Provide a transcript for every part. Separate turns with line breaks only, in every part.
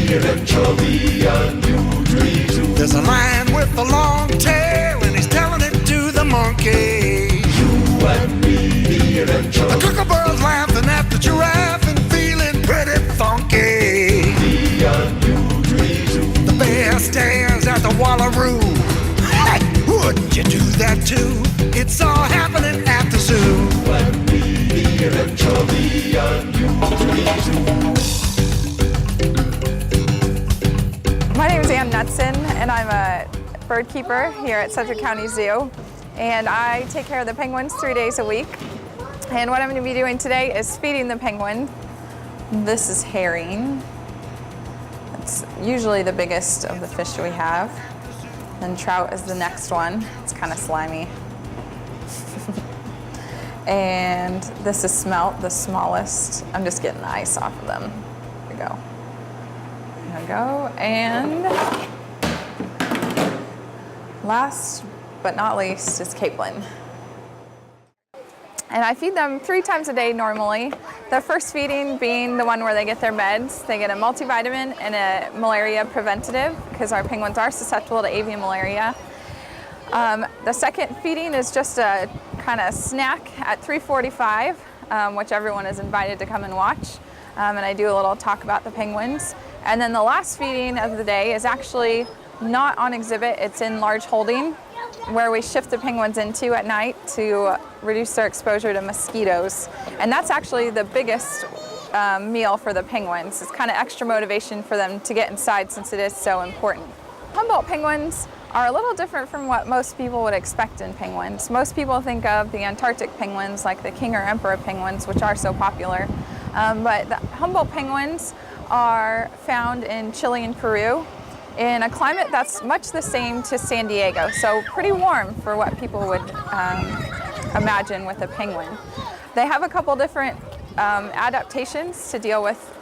eventually a new dream too.
There's a lion with a long tail and he's telling it to the monkey.
You and me eventually.
The kookaburra's laughing at the giraffe and feeling pretty funky.
Be a new dream too.
The bear stares at the wallaroo. Hey, wouldn't you do that too? It's all happening at the zoo.
You and me eventually a new dream too.
My name is Ann Knutson, and I'm a bird keeper here at Sedgwick County Zoo. And I take care of the penguins 3 days a week. And what I'm going to be doing today is feeding the penguin. This is herring. It's usually the biggest of the fish we have. Then trout is the next one. It's kind of slimy. And this is smelt, the smallest. I'm just getting the ice off of them. Here we go. There we go. And last but not least is capelin. And I feed them 3 times a day normally. The first feeding being the one where they get their meds. They get a multivitamin and a malaria preventative because our penguins are susceptible to avian malaria. The second feeding is just a kind of snack at 3:45, which everyone is invited to come and watch. And I do a little talk about the penguins. And then the last feeding of the day is actually not on exhibit. It's in large holding, where we shift the penguins into at night to reduce their exposure to mosquitoes. And that's actually the biggest meal for the penguins. It's kind of extra motivation for them to get inside since it is so important. Humboldt penguins are a little different from what most people would expect in penguins. Most people think of the Antarctic penguins like the king or emperor penguins, which are so popular. But the Humboldt penguins are found in Chile and Peru in a climate that's much the same to San Diego, so pretty warm for what people would imagine with a penguin. They have a couple different adaptations to deal with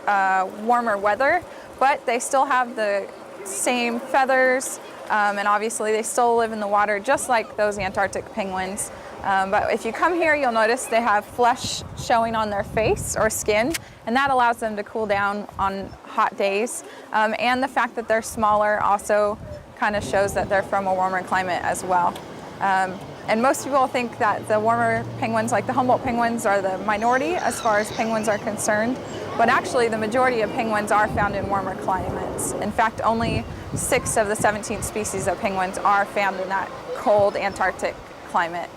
warmer weather, but they still have the same feathers, and obviously they still live in the water just like those Antarctic penguins. But if you come here, you'll notice they have flesh showing on their face or skin, and that allows them to cool down on hot days. And the fact that they're smaller also kind of shows that they're from a warmer climate as well. And most people think that the warmer penguins, like the Humboldt penguins, are the minority as far as penguins are concerned. But actually, the majority of penguins are found in warmer climates. In fact, only 6 of the 17 species of penguins are found in that cold Antarctic climate.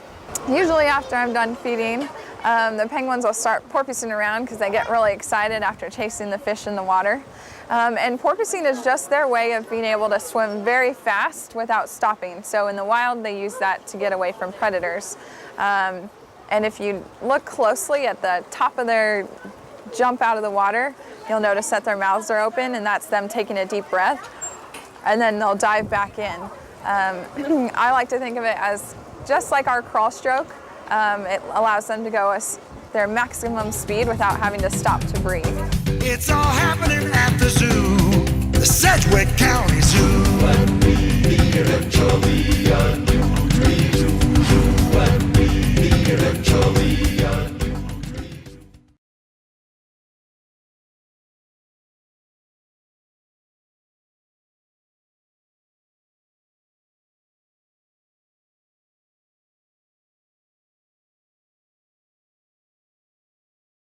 Usually after I'm done feeding, the penguins will start porpoising around because they get really excited after chasing the fish in the water. And porpoising is just their way of being able to swim very fast without stopping. So in the wild, they use that to get away from predators. And if you look closely at the top of their jump out of the water, you'll notice that their mouths are open, and that's them taking a deep breath. And then they'll dive back in. I like to think of it as just like our crawl stroke. It allows them to go their maximum speed without having to stop to breathe.
It's all happening at the zoo, the Sedgwick County Zoo.
You and me eventually a new dream too. You and me eventually